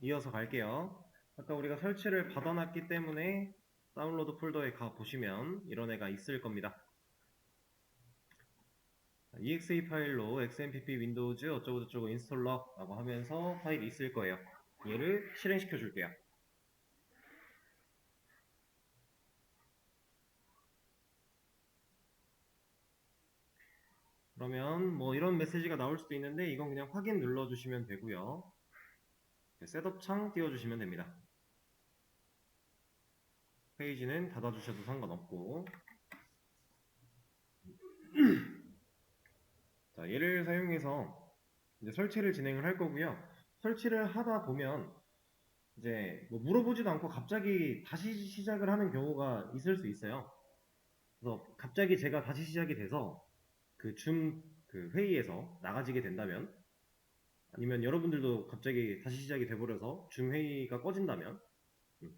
이어서 갈게요. 아까 우리가 설치를 받아놨기 때문에 다운로드 폴더에 가 보시면 이런 애가 있을 겁니다. exe 파일로 xmpp 윈도우즈 어쩌고저쩌고 인스톨러라고 하면서 파일이 있을 거예요. 얘를 실행시켜 줄게요. 그러면 뭐 이런 메시지가 나올 수도 있는데 이건 그냥 확인 눌러주시면 되고요. 셋업 창 띄워주시면 됩니다. 페이지는 닫아주셔도 상관없고, 자, 얘를 사용해서 이제 설치를 진행을 할 거고요. 설치를 하다 보면 이제 뭐 물어보지도 않고 갑자기 다시 시작을 하는 경우가 있을 수 있어요. 그래서 갑자기 제가 다시 시작이 돼서 그 회의에서 나가지게 된다면, 아니면 여러분들도 갑자기 다시 시작이 돼버려서 줌 회의가 꺼진다면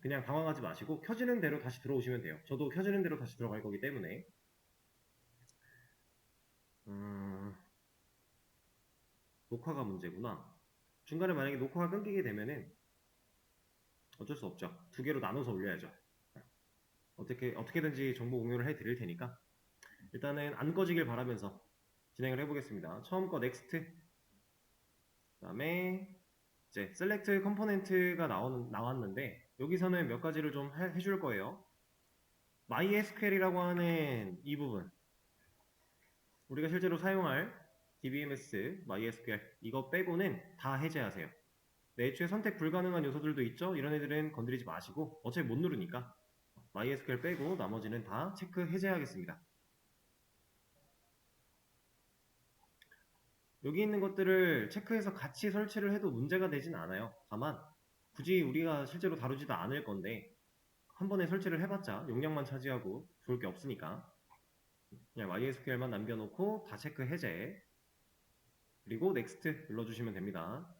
그냥 당황하지 마시고 켜지는 대로 다시 들어오시면 돼요. 저도 켜지는 대로 다시 들어갈 거기 때문에. 녹화가 문제구나. 중간에 만약에 녹화가 끊기게 되면은 어쩔 수 없죠. 두 개로 나눠서 올려야죠. 어떻게든지 정보 공유를 해 드릴 테니까 일단은 안 꺼지길 바라면서 진행을 해보겠습니다. 처음 거 넥스트, 그 다음에 이제 셀렉트 컴포넌트가 나왔는데 여기서는 몇 가지를 좀 해줄 거예요. MySQL이라고 하는 이 부분, 우리가 실제로 사용할 DBMS, MySQL 이거 빼고는 다 해제하세요. 애초에 선택 불가능한 요소들도 있죠. 이런 애들은 건드리지 마시고 어차피 못 누르니까 MySQL 빼고 나머지는 다 체크 해제하겠습니다. 여기 있는 것들을 체크해서 같이 설치를 해도 문제가 되진 않아요. 다만 굳이 우리가 실제로 다루지도 않을 건데 한 번에 설치를 해봤자 용량만 차지하고 좋을 게 없으니까 그냥 MySQL만 남겨놓고 다 체크 해제, 그리고 넥스트 눌러주시면 됩니다.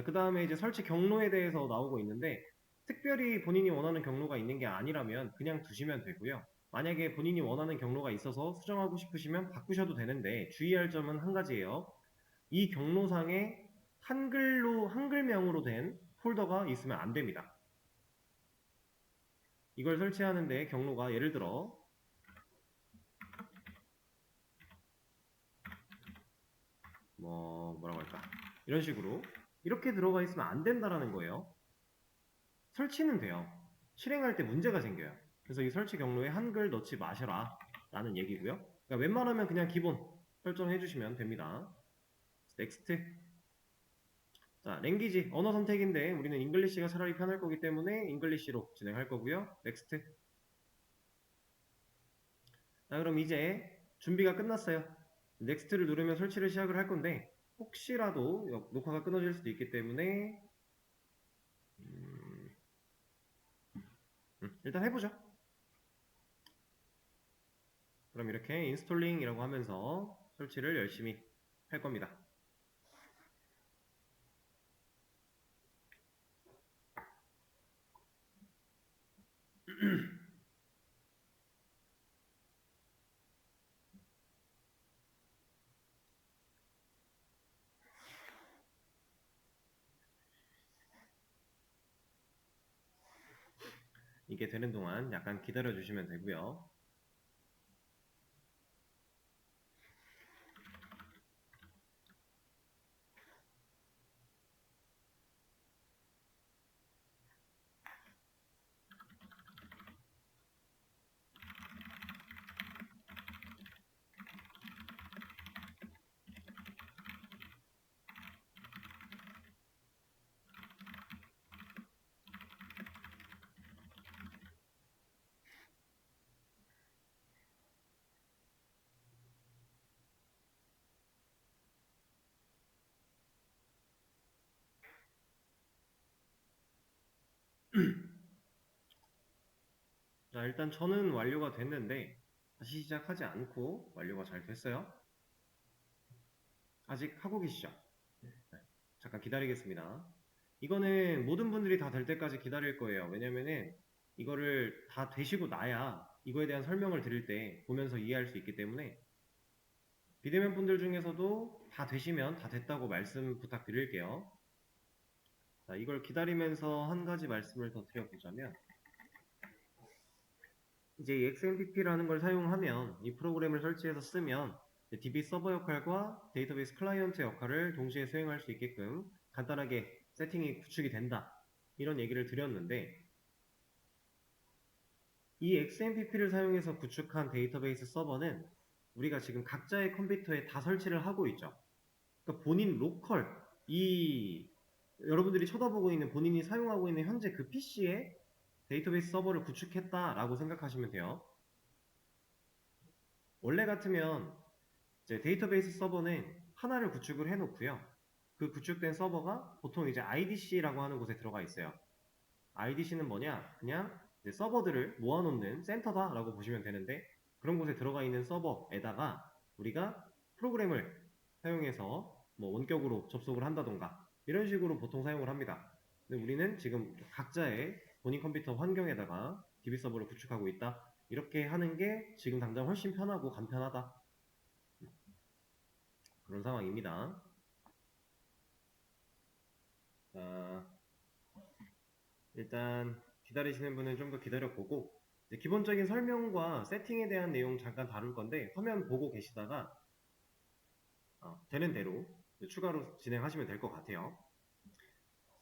그 다음에 이제 설치 경로에 대해서 나오고 있는데 특별히 본인이 원하는 경로가 있는 게 아니라면 그냥 두시면 되고요. 만약에 본인이 원하는 경로가 있어서 수정하고 싶으시면 바꾸셔도 되는데 주의할 점은 한 가지예요. 이 경로상에 한글명으로 된 폴더가 있으면 안 됩니다. 이걸 설치하는데 경로가 예를 들어 뭐라고 할까, 이런 식으로 이렇게 들어가 있으면 안 된다라는 거예요. 설치는 돼요. 실행할 때 문제가 생겨요. 그래서 이 설치 경로에 한글 넣지 마셔라 라는 얘기고요. 그러니까 웬만하면 그냥 기본 설정해 주시면 됩니다. 넥스트. 자, 랭귀지 언어 선택인데 우리는 잉글리시가 차라리 편할 거기 때문에 잉글리시로 진행할 거고요. 넥스트. 자, 그럼 이제 준비가 끝났어요. 넥스트를 누르면 설치를 시작을 할 건데 혹시라도 녹화가 끊어질 수도 있기 때문에 일단 해보죠. 그럼 이렇게 인스톨링이라고 하면서 설치를 열심히 할 겁니다. 이게 되는 동안 약간 기다려 주시면 되고요. 자, 일단 저는 완료가 됐는데 다시 시작하지 않고 완료가 잘 됐어요. 아직 하고 계시죠? 네. 잠깐 기다리겠습니다. 이거는 모든 분들이 다 될 때까지 기다릴 거예요. 왜냐면은 이거를 다 되시고 나야 이거에 대한 설명을 드릴 때 보면서 이해할 수 있기 때문에 비대면 분들 중에서도 다 되시면 다 됐다고 말씀 부탁드릴게요. 자, 이걸 기다리면서 한 가지 말씀을 더 드려보자면, 이제 이 XMPP라는 걸 사용하면, 이 프로그램을 설치해서 쓰면 DB 서버 역할과 데이터베이스 클라이언트 역할을 동시에 수행할 수 있게끔 간단하게 세팅이 구축이 된다, 이런 얘기를 드렸는데, 이 XMPP를 사용해서 구축한 데이터베이스 서버는 우리가 지금 각자의 컴퓨터에 다 설치를 하고 있죠. 그러니까 본인 로컬, 여러분들이 쳐다보고 있는, 본인이 사용하고 있는 현재 그 PC에 데이터베이스 서버를 구축했다라고 생각하시면 돼요. 원래 같으면 이제 데이터베이스 서버는 하나를 구축을 해놓고요. 그 구축된 서버가 보통 이제 IDC라고 하는 곳에 들어가 있어요. IDC는 뭐냐? 그냥 이제 서버들을 모아놓는 센터다라고 보시면 되는데, 그런 곳에 들어가 있는 서버에다가 우리가 프로그램을 사용해서 뭐 원격으로 접속을 한다던가 이런 식으로 보통 사용을 합니다. 근데 우리는 지금 각자의 본인 컴퓨터 환경에다가 DB 서버를 구축하고 있다, 이렇게 하는 게 지금 당장 훨씬 편하고 간편하다, 그런 상황입니다. 자, 일단 기다리시는 분은 좀 더 기다려보고, 기본적인 설명과 세팅에 대한 내용 잠깐 다룰 건데, 화면 보고 계시다가 되는 대로 추가로 진행하시면 될 것 같아요.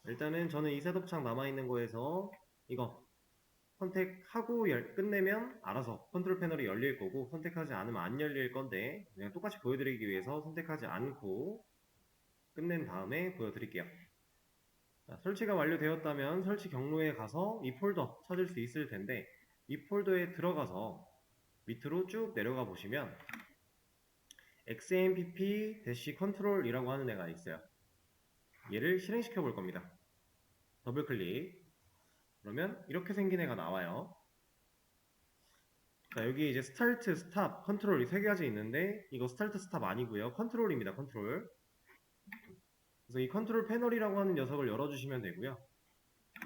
일단은 저는 이 셋업 창 남아있는 거에서 이거 선택하고 끝내면 알아서 컨트롤 패널이 열릴 거고, 선택하지 않으면 안 열릴 건데, 그냥 똑같이 보여드리기 위해서 선택하지 않고 끝낸 다음에 보여드릴게요. 자, 설치가 완료되었다면 설치 경로에 가서 이 폴더 찾을 수 있을 텐데, 이 폴더에 들어가서 밑으로 쭉 내려가 보시면 XMPP-control이라고 하는 애가 있어요. 얘를 실행시켜 볼 겁니다. 더블 클릭. 그러면 이렇게 생긴 애가 나와요. 자, 여기 이제 스타트, 스탑, 컨트롤 이 세 가지 있는데, 이거 스타트, 스탑 아니고요. 컨트롤입니다. 컨트롤. 그래서 이 컨트롤 패널이라고 하는 녀석을 열어주시면 되고요.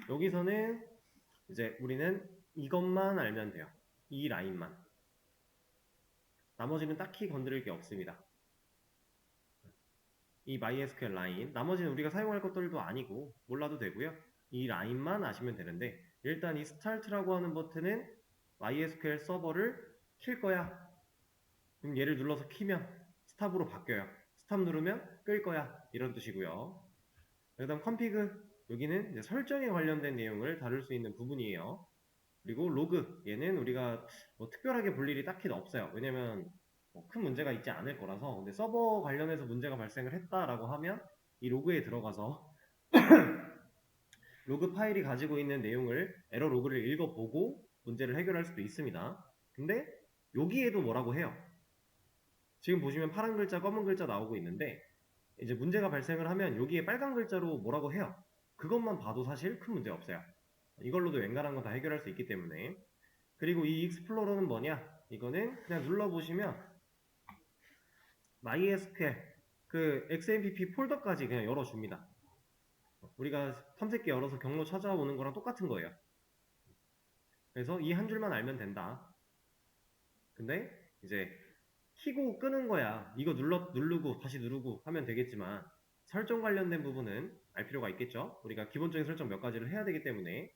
여기서는 이제 우리는 이것만 알면 돼요. 이 라인만. 나머지는 딱히 건드릴 게 없습니다. 이 MySQL 라인, 나머지는 우리가 사용할 것들도 아니고 몰라도 되고요. 이 라인만 아시면 되는데, 일단 이 Start라고 하는 버튼은 MySQL 서버를 킬 거야. 그럼 얘를 눌러서 키면 스탑으로 바뀌어요. 스탑 누르면 끌 거야, 이런 뜻이고요. 그 다음 config, 여기는 이제 설정에 관련된 내용을 다룰 수 있는 부분이에요. 그리고 로그, 얘는 우리가 뭐 특별하게 볼 일이 딱히 없어요. 왜냐면 큰 문제가 있지 않을 거라서. 근데 서버 관련해서 문제가 발생을 했다라고 하면 이 로그에 들어가서 로그 파일이 가지고 있는 내용을, 에러 로그를 읽어보고 문제를 해결할 수도 있습니다. 근데 여기에도 뭐라고 해요. 지금 보시면 파란 글자, 검은 글자 나오고 있는데, 이제 문제가 발생을 하면 여기에 빨간 글자로 뭐라고 해요. 그것만 봐도 사실 큰 문제 없어요. 이걸로도 웬간한 건 다 해결할 수 있기 때문에. 그리고 이 익스플로러는 뭐냐? 이거는 그냥 눌러보시면 MySQL 그 XMPP 폴더까지 그냥 열어줍니다. 우리가 탐색기 열어서 경로 찾아오는 거랑 똑같은 거예요. 그래서 이 한 줄만 알면 된다. 근데 이제 키고 끄는 거야. 이거 누르고 다시 누르고 하면 되겠지만, 설정 관련된 부분은 알 필요가 있겠죠. 우리가 기본적인 설정 몇 가지를 해야 되기 때문에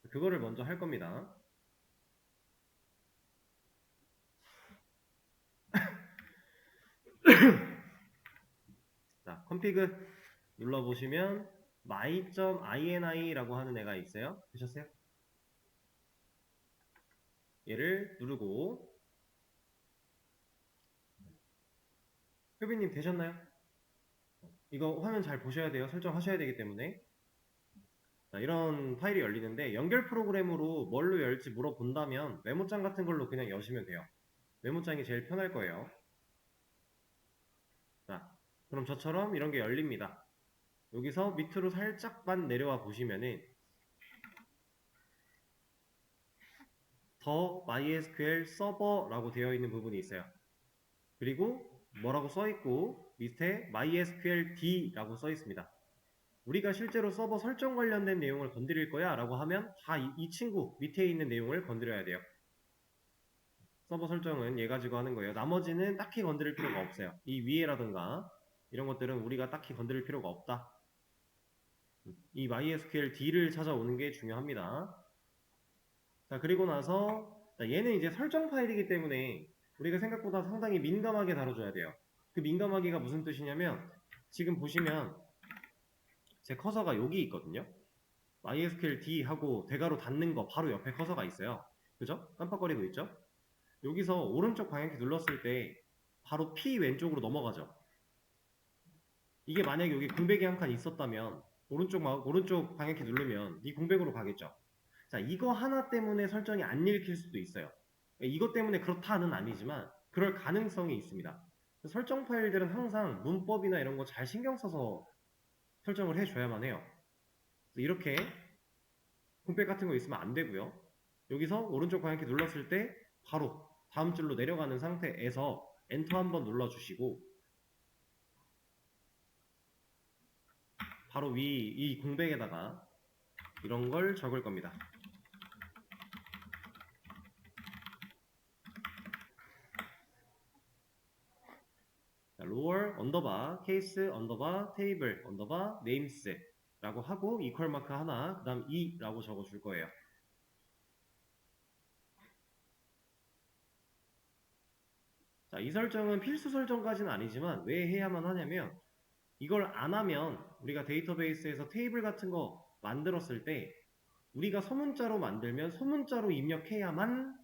그거를 먼저 할 겁니다. 자, config 눌러보시면 my.ini 라고 하는 애가 있어요. 보셨어요? 얘를 누르고, 효빈님 되셨나요? 이거 화면 잘 보셔야 돼요. 설정하셔야 되기 때문에. 자, 이런 파일이 열리는데, 연결 프로그램으로 뭘로 열지 물어본다면 메모장 같은 걸로 그냥 여시면 돼요. 메모장이 제일 편할 거예요. 자, 그럼 저처럼 이런 게 열립니다. 여기서 밑으로 살짝만 내려와 보시면은 더 MySQL 서버라고 되어 있는 부분이 있어요. 그리고 뭐라고 써 있고 밑에 MySQLD라고 써 있습니다. 우리가 실제로 서버 설정 관련된 내용을 건드릴 거야 라고 하면 다 이 친구 밑에 있는 내용을 건드려야 돼요. 서버 설정은 얘 가지고 하는 거예요. 나머지는 딱히 건드릴 필요가 없어요. 이 위에라든가 이런 것들은 우리가 딱히 건드릴 필요가 없다. 이 MySQL D를 찾아오는 게 중요합니다. 자, 그리고 나서 얘는 이제 설정 파일이기 때문에 우리가 생각보다 상당히 민감하게 다뤄줘야 돼요. 그 민감하기가 무슨 뜻이냐면 지금 보시면 제 커서가 여기 있거든요. MySQL D 하고 대괄호 닫는 거 바로 옆에 커서가 있어요. 그죠? 깜빡거리고 있죠? 여기서 오른쪽 방향키 눌렀을 때 바로 P 왼쪽으로 넘어가죠. 이게 만약에 여기 공백이 한 칸 있었다면 오른쪽 방향키 누르면 이 공백으로 가겠죠. 자, 이거 하나 때문에 설정이 안 읽힐 수도 있어요. 이것 때문에 그렇다는 아니지만 그럴 가능성이 있습니다. 설정 파일들은 항상 문법이나 이런 거 잘 신경 써서 설정을 해줘야만 해요. 이렇게 공백 같은 거 있으면 안 되고요. 여기서 오른쪽 방향키 눌렀을 때 바로 다음 줄로 내려가는 상태에서 엔터 한번 눌러주시고 바로 위 이 공백에다가 이런 걸 적을 겁니다. 로얼 언더바 케이스 언더바 테이블 언더바 네임스 라고 하고 이퀄 마크 하나 그 다음 2라고 적어 줄 거예요. 자, 이 설정은 필수 설정까지는 아니지만 왜 해야만 하냐면 이걸 안 하면 우리가 데이터베이스에서 테이블 같은 거 만들었을 때 우리가 소문자로 만들면 소문자로 입력해야만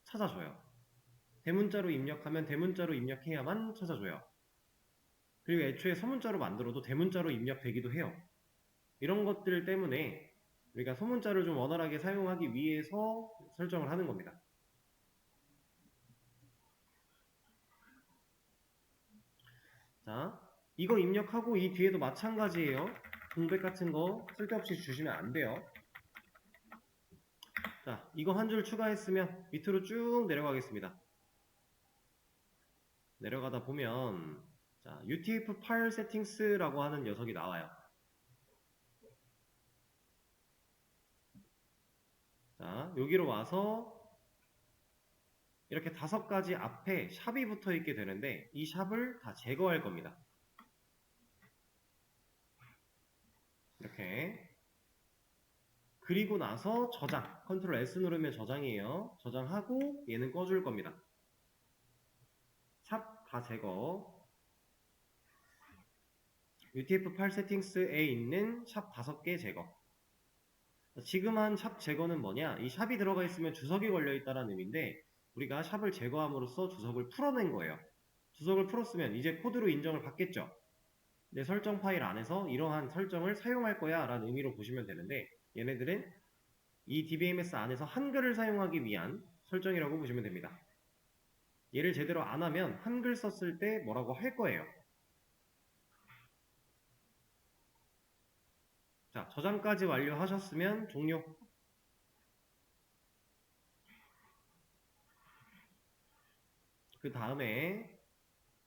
찾아줘요. 대문자로 입력하면 대문자로 입력해야만 찾아줘요. 그리고 애초에 소문자로 만들어도 대문자로 입력되기도 해요. 이런 것들 때문에 우리가 소문자를 좀 원활하게 사용하기 위해서 설정을 하는 겁니다. 자, 이거 입력하고 이 뒤에도 마찬가지예요. 공백 같은 거 쓸데없이 주시면 안 돼요. 자, 이거 한 줄 추가했으면 밑으로 쭉 내려가겠습니다. 내려가다 보면 자, UTF-8 세팅스라고 하는 녀석이 나와요. 자, 여기로 와서 이렇게 5가지 앞에 샵이 붙어 있게 되는데 이 샵을 다 제거할 겁니다. 이렇게. 그리고 나서 저장. 컨트롤 S 누르면 저장이에요. 저장하고 얘는 꺼줄 겁니다. 샵 다 제거. UTF-8 세팅스에 있는 샵 5개 제거. 지금 한 샵 제거는 뭐냐? 이 샵이 들어가 있으면 주석이 걸려 있다는 의미인데 우리가 샵을 제거함으로써 주석을 풀어낸 거예요. 주석을 풀었으면 이제 코드로 인정을 받겠죠. 내 설정 파일 안에서 이러한 설정을 사용할 거야 라는 의미로 보시면 되는데 얘네들은 이 DBMS 안에서 한글을 사용하기 위한 설정이라고 보시면 됩니다. 얘를 제대로 안 하면 한글 썼을 때 뭐라고 할 거예요. 자, 저장까지 완료하셨으면 종료. 그 다음에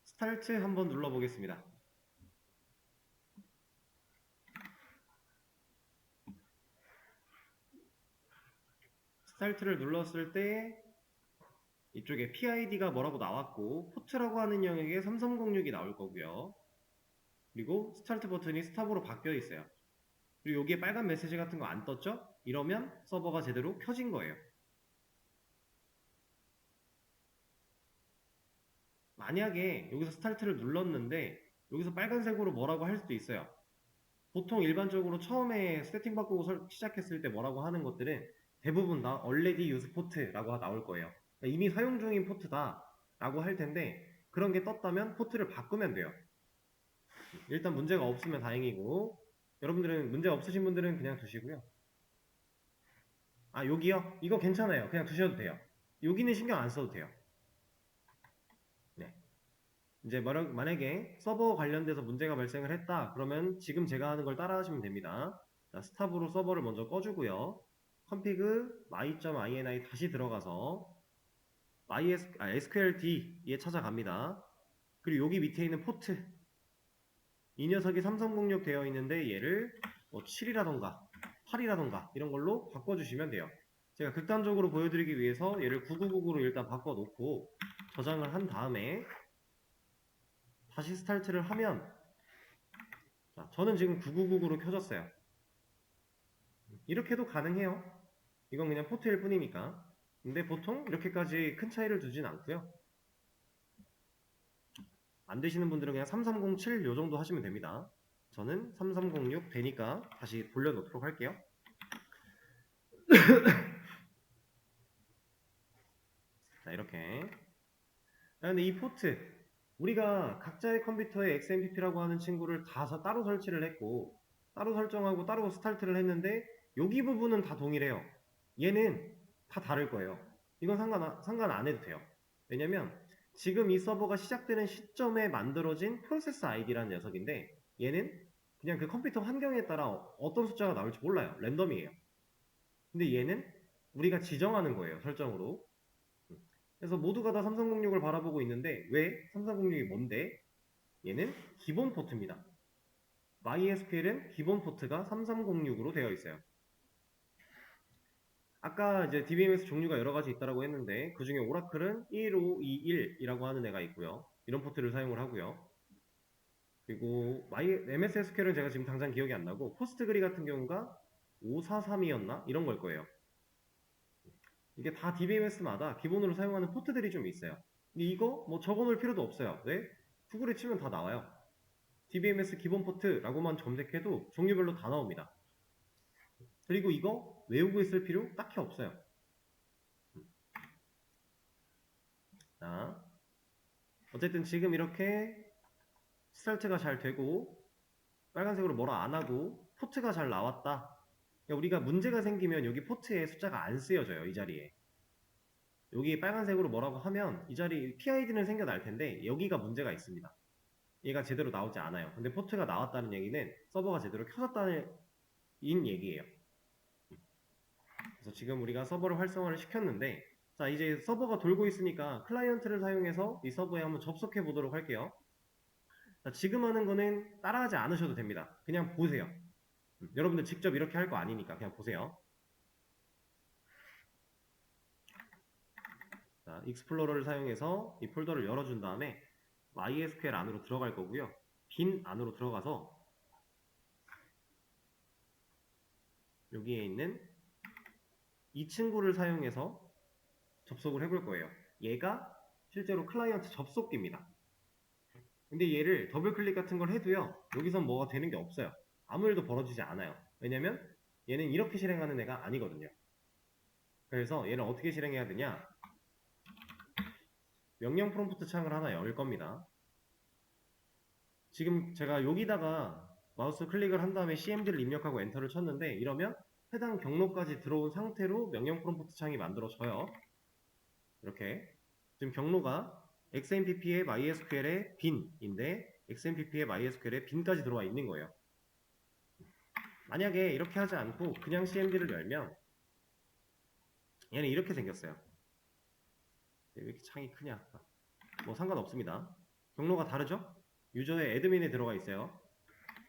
스타트 한번 눌러보겠습니다. 스타트를 눌렀을 때 이쪽에 PID가 뭐라고 나왔고 포트라고 하는 영역에 3306이 나올 거고요. 그리고 스타트 버튼이 스탑으로 바뀌어 있어요. 그리고 여기에 빨간 메시지 같은 거 안 떴죠? 이러면 서버가 제대로 켜진 거예요. 만약에 여기서 스타트를 눌렀는데 여기서 빨간색으로 뭐라고 할 수도 있어요. 보통 일반적으로 처음에 세팅 바꾸고 시작했을 때 뭐라고 하는 것들은 대부분 다 already use port라고 나올 거예요. 그러니까 이미 사용 중인 포트다 라고 할 텐데 그런 게 떴다면 포트를 바꾸면 돼요. 일단 문제가 없으면 다행이고 여러분들은 문제 없으신 분들은 그냥 두시고요. 아, 여기요? 이거 괜찮아요. 그냥 두셔도 돼요. 여기는 신경 안 써도 돼요. 네. 이제 만약에 서버 관련돼서 문제가 발생을 했다 그러면 지금 제가 하는 걸 따라 하시면 됩니다. 자, 스탑으로 서버를 먼저 꺼주고요. config my.ini 다시 들어가서 SQLD에 찾아갑니다. 그리고 여기 밑에 있는 포트 이 녀석이 3306 되어 있는데 얘를 뭐 7이라던가 8이라던가 이런 걸로 바꿔주시면 돼요. 제가 극단적으로 보여드리기 위해서 얘를 9999로 일단 바꿔놓고 저장을 한 다음에 다시 스타트를 하면, 자, 저는 지금 9999로 켜졌어요. 이렇게도 가능해요. 이건 그냥 포트일 뿐이니까. 근데 보통 이렇게까지 큰 차이를 두진 않고요. 안 되시는 분들은 그냥 3307 요 정도 하시면 됩니다. 저는 3306 되니까 다시 돌려놓도록 할게요. 자, 이렇게. 근데 이 포트, 우리가 각자의 컴퓨터에 XMPP라고 하는 친구를 다 따로 설치를 했고, 따로 설정하고 따로 스타트를 했는데, 여기 부분은 다 동일해요. 얘는 다 다를 거예요. 이건 상관 안 해도 돼요. 왜냐면 지금 이 서버가 시작되는 시점에 만들어진 프로세스 아이디라는 녀석인데, 얘는 그냥 그 컴퓨터 환경에 따라 어떤 숫자가 나올지 몰라요. 랜덤이에요. 근데 얘는 우리가 지정하는 거예요. 설정으로. 그래서 모두가 다 3306을 바라보고 있는데, 왜 3306이 뭔데? 얘는 기본 포트입니다. MySQL은 기본 포트가 3306으로 되어 있어요. 아까 이제 DBMS 종류가 여러 가지 있다고 했는데, 그 중에 오라클은 1521이라고 하는 애가 있고요. 이런 포트를 사용을 하고요. 그리고 MS SQL은 제가 지금 당장 기억이 안 나고, 포스트그리 같은 경우가 543이었나? 이런 걸 거예요. 이게 다 DBMS마다 기본으로 사용하는 포트들이 좀 있어요. 근데 이거 뭐 적어놓을 필요도 없어요. 왜? 구글에 치면 다 나와요. DBMS 기본 포트라고만 검색해도 종류별로 다 나옵니다. 그리고 이거 외우고 있을 필요 딱히 없어요. 자, 어쨌든 지금 이렇게 스타트가 잘 되고 빨간색으로 뭐라 안 하고 포트가 잘 나왔다. 그러니까 우리가 문제가 생기면 여기 포트에 숫자가 안 쓰여져요. 이 자리에. 여기 빨간색으로 뭐라고 하면 이 자리 PID는 생겨날 텐데 여기가 문제가 있습니다. 얘가 제대로 나오지 않아요. 근데 포트가 나왔다는 얘기는 서버가 제대로 켜졌다는 얘기예요. 그래서 지금 우리가 서버를 활성화를 시켰는데, 자, 이제 서버가 돌고 있으니까 클라이언트를 사용해서 이 서버에 한번 접속해 보도록 할게요. 자, 지금 하는 거는 따라하지 않으셔도 됩니다. 그냥 보세요. 여러분들 직접 이렇게 할 거 아니니까 그냥 보세요. 자, 익스플로러를 사용해서 이 폴더를 열어준 다음에 MySQL 안으로 들어갈 거고요. 빈 안으로 들어가서 여기에 있는 이 친구를 사용해서 접속을 해볼 거예요. 얘가 실제로 클라이언트 접속기입니다. 근데 얘를 더블 클릭 같은 걸 해도요, 여기선 뭐가 되는 게 없어요. 아무 일도 벌어지지 않아요. 왜냐면 얘는 이렇게 실행하는 애가 아니거든요. 그래서 얘는 어떻게 실행해야 되냐? 명령 프롬프트 창을 하나 열 겁니다. 지금 제가 여기다가 마우스 클릭을 한 다음에 cmd를 입력하고 엔터를 쳤는데, 이러면 해당 경로까지 들어온 상태로 명령 프롬프트 창이 만들어져요. 이렇게 지금 경로가 XMPP의 MySQL의 빈인데 XMPP의 MySQL의 빈까지 들어와 있는 거예요. 만약에 이렇게 하지 않고 그냥 cmd를 열면 얘는 이렇게 생겼어요. 왜 이렇게 창이 크냐? 뭐 상관없습니다. 경로가 다르죠? 유저의 애드민에 들어가 있어요.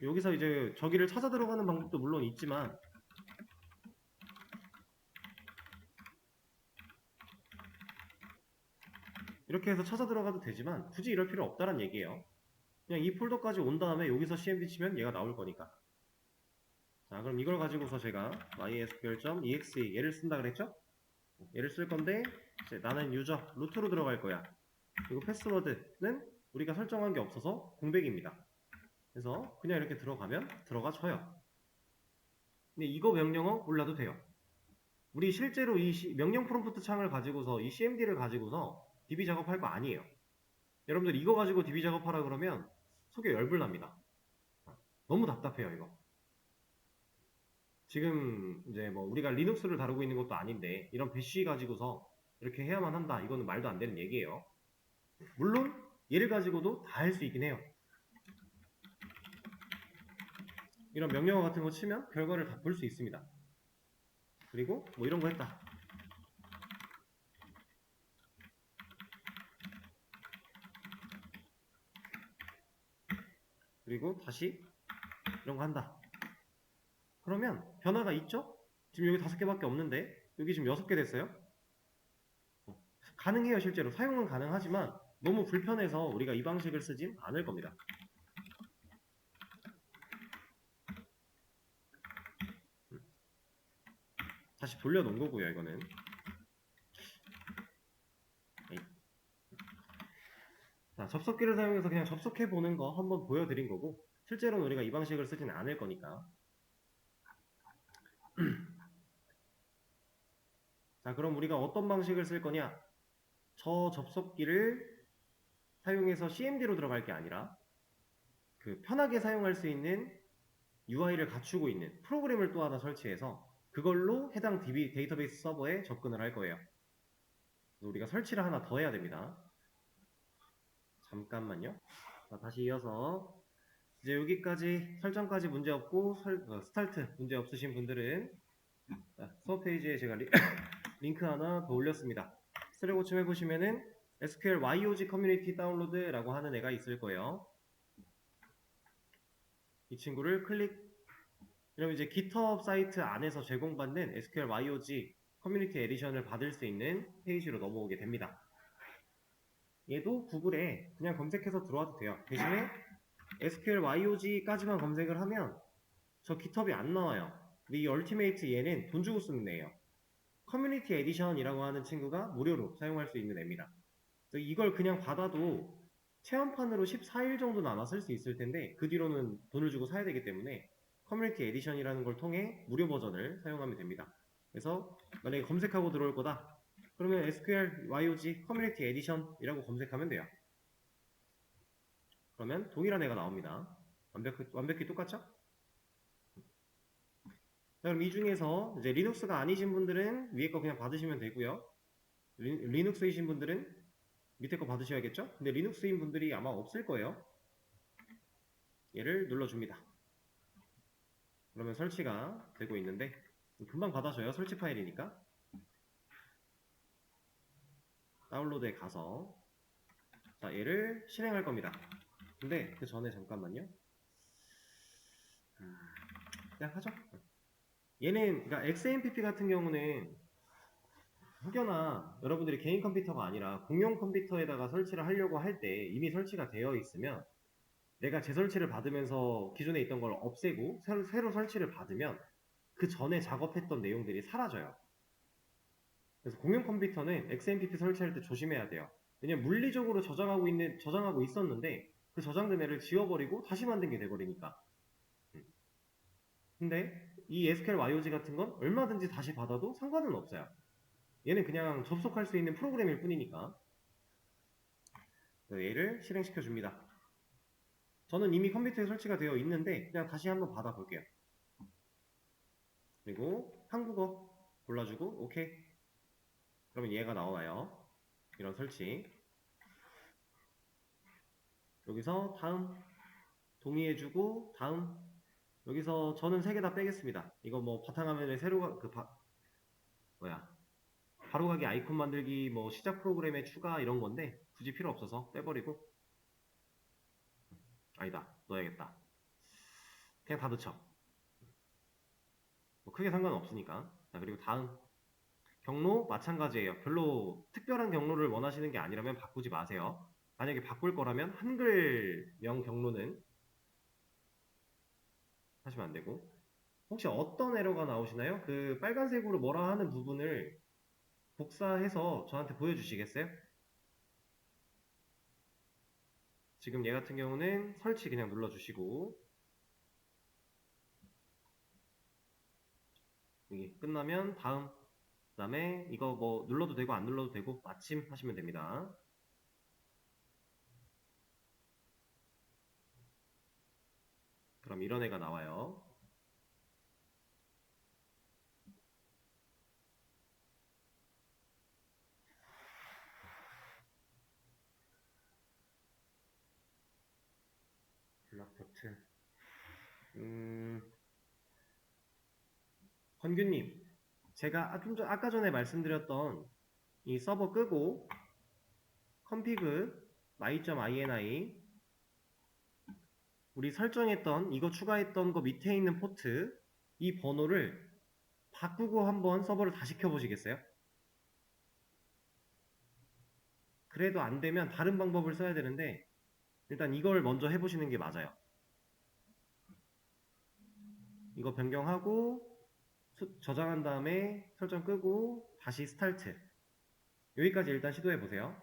여기서 이제 저기를 찾아 들어가는 방법도 물론 있지만, 이렇게 해서 찾아 들어가도 되지만 굳이 이럴 필요 없다는 얘기예요. 그냥 이 폴더까지 온 다음에 여기서 cmd 치면 얘가 나올 거니까. 자, 그럼 이걸 가지고서 제가 mysql.exe 얘를 쓴다 그랬죠? 얘를 쓸 건데, 이제 나는 유저 루트로 들어갈 거야. 그리고 패스워드는 우리가 설정한 게 없어서 공백입니다. 그래서 그냥 이렇게 들어가면 들어가져요. 근데 이거 명령어 몰라도 돼요. 우리 실제로 이 명령 프롬프트 창을 가지고서 이 cmd를 가지고서 DB 작업할 거 아니에요. 여러분들 이거 가지고 DB 작업하라 그러면 속에 열불납니다. 너무 답답해요, 이거. 지금 이제 뭐 우리가 리눅스를 다루고 있는 것도 아닌데 이런 배시 가지고서 이렇게 해야만 한다, 이거는 말도 안 되는 얘기예요. 물론 얘를 가지고도 다 할 수 있긴 해요. 이런 명령어 같은 거 치면 결과를 다 볼 수 있습니다. 그리고 뭐 이런 거 했다. 그리고 다시 이런 거 한다. 그러면 변화가 있죠? 지금 여기 5개밖에 없는데 여기 지금 6개 됐어요. 가능해요. 실제로 사용은 가능하지만 너무 불편해서 우리가 이 방식을 쓰진 않을 겁니다. 다시 돌려놓은 거고요. 이거는 자, 접속기를 사용해서 그냥 접속해보는 거 한번 보여드린 거고, 실제로는 우리가 이 방식을 쓰진 않을 거니까. 자, 그럼 우리가 어떤 방식을 쓸 거냐? 저 접속기를 사용해서 CMD로 들어갈 게 아니라 그 편하게 사용할 수 있는 UI를 갖추고 있는 프로그램을 또 하나 설치해서 그걸로 해당 데이터베이스 서버에 접근을 할 거예요. 우리가 설치를 하나 더 해야 됩니다. 잠깐만요. 자, 다시 이어서 이제 여기까지 설정까지 문제 없고 스타트 문제 없으신 분들은 수업 페이지에 제가 링크 하나 더 올렸습니다. 스레고침 해보시면은 SQL YOG 커뮤니티 다운로드라고 하는 애가 있을 거예요. 이 친구를 그러면 이제 GitHub 사이트 안에서 제공받는 SQL YOG 커뮤니티 에디션을 받을 수 있는 페이지로 넘어오게 됩니다. 얘도 구글에 그냥 검색해서 들어와도 돼요. 대신에 SQL YOG까지만 검색을 하면 저 GitHub이 안 나와요. 근데 이 얼티메이트 얘는 돈 주고 쓰는 애예요. 커뮤니티 에디션이라고 하는 친구가 무료로 사용할 수 있는 애입니다. 이걸 그냥 받아도 체험판으로 14일 정도는 아마 쓸 수 있을 텐데 그 뒤로는 돈을 주고 사야 되기 때문에 커뮤니티 에디션이라는 걸 통해 무료 버전을 사용하면 됩니다. 그래서 만약에 검색하고 들어올 거다 그러면 SQL YOG 커뮤니티 에디션이라고 검색하면 돼요. 그러면 동일한 애가 나옵니다. 완벽히 똑같죠? 자, 그럼 이 중에서 이제 리눅스가 아니신 분들은 위에 거 그냥 받으시면 되고요. 리눅스이신 분들은 밑에 거 받으셔야겠죠? 근데 리눅스인 분들이 아마 없을 거예요. 얘를 눌러줍니다. 그러면 설치가 되고 있는데 금방 받아줘요. 설치 파일이니까. 다운로드에 가서 자, 얘를 실행할 겁니다. 근데 그 전에 잠깐만요. 그냥 하죠. 얘는 그러니까 XMPP 같은 경우는 혹여나 여러분들이 개인 컴퓨터가 아니라 공용 컴퓨터에다가 설치를 하려고 할 때 이미 설치가 되어 있으면 내가 재설치를 받으면서 기존에 있던 걸 없애고 새로 설치를 받으면 그 전에 작업했던 내용들이 사라져요. 그래서 공용 컴퓨터는 XMPP 설치할 때 조심해야 돼요. 왜냐면 물리적으로 저장하고 있었는데 그 저장된 애를 지워버리고 다시 만든 게 돼버리니까. 근데 이 SQL YOG 같은 건 얼마든지 다시 받아도 상관은 없어요. 얘는 그냥 접속할 수 있는 프로그램일 뿐이니까. 얘를 실행시켜 줍니다. 저는 이미 컴퓨터에 설치가 되어 있는데 그냥 다시 한번 받아 볼게요. 그리고 한국어 골라주고 오케이. 그러면 얘가 나와요. 이런 설치. 여기서 다음 동의해주고 다음. 여기서 저는 3개 다 빼겠습니다. 이거 뭐 바탕화면에 새로 바로가기 아이콘 만들기 뭐 시작 프로그램에 추가 이런 건데 굳이 필요 없어서 빼버리고. 아니다, 넣어야겠다. 그냥 다 넣죠. 뭐 크게 상관없으니까. 자, 그리고 다음 경로 마찬가지예요. 별로 특별한 경로를 원하시는 게 아니라면 바꾸지 마세요. 만약에 바꿀 거라면 한글명 경로는 하시면 안 되고. 혹시 어떤 에러가 나오시나요? 그 빨간색으로 뭐라 하는 부분을 복사해서 저한테 보여주시겠어요? 지금 얘 같은 경우는 설치 그냥 눌러주시고 여기 끝나면 다음 그 다음에 이거 뭐 눌러도 되고 안 눌러도 되고 마침 하시면 됩니다. 그럼 이런 애가 나와요. 블락포트. 권규님, 제가 아까 전에 말씀드렸던 이 서버 끄고 config my.ini 우리 설정했던 이거 추가했던 거 밑에 있는 포트 이 번호를 바꾸고 한번 서버를 다시 켜보시겠어요? 그래도 안 되면 다른 방법을 써야 되는데 일단 이걸 먼저 해보시는 게 맞아요. 이거 변경하고 저장한 다음에 설정 끄고 다시 스타트. 여기까지 일단 시도해 보세요.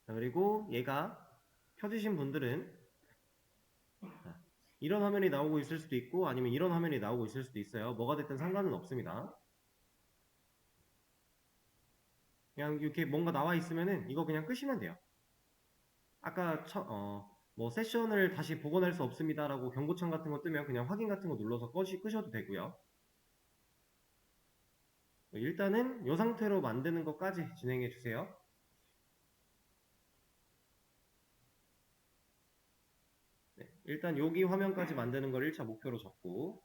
자, 그리고 얘가 켜지신 분들은 이런 화면이 나오고 있을 수도 있고 아니면 이런 화면이 나오고 있을 수도 있어요. 뭐가 됐든 상관은 없습니다. 그냥 이렇게 뭔가 나와 있으면은 이거 그냥 끄시면 돼요. 아까 뭐 세션을 다시 복원할 수 없습니다라고 경고창 같은 거 뜨면 그냥 확인 같은 거 눌러서 끄셔도 되고요. 일단은 이 상태로 만드는 것까지 진행해 주세요. 네, 일단 여기 화면까지 만드는 걸 1차 목표로 잡고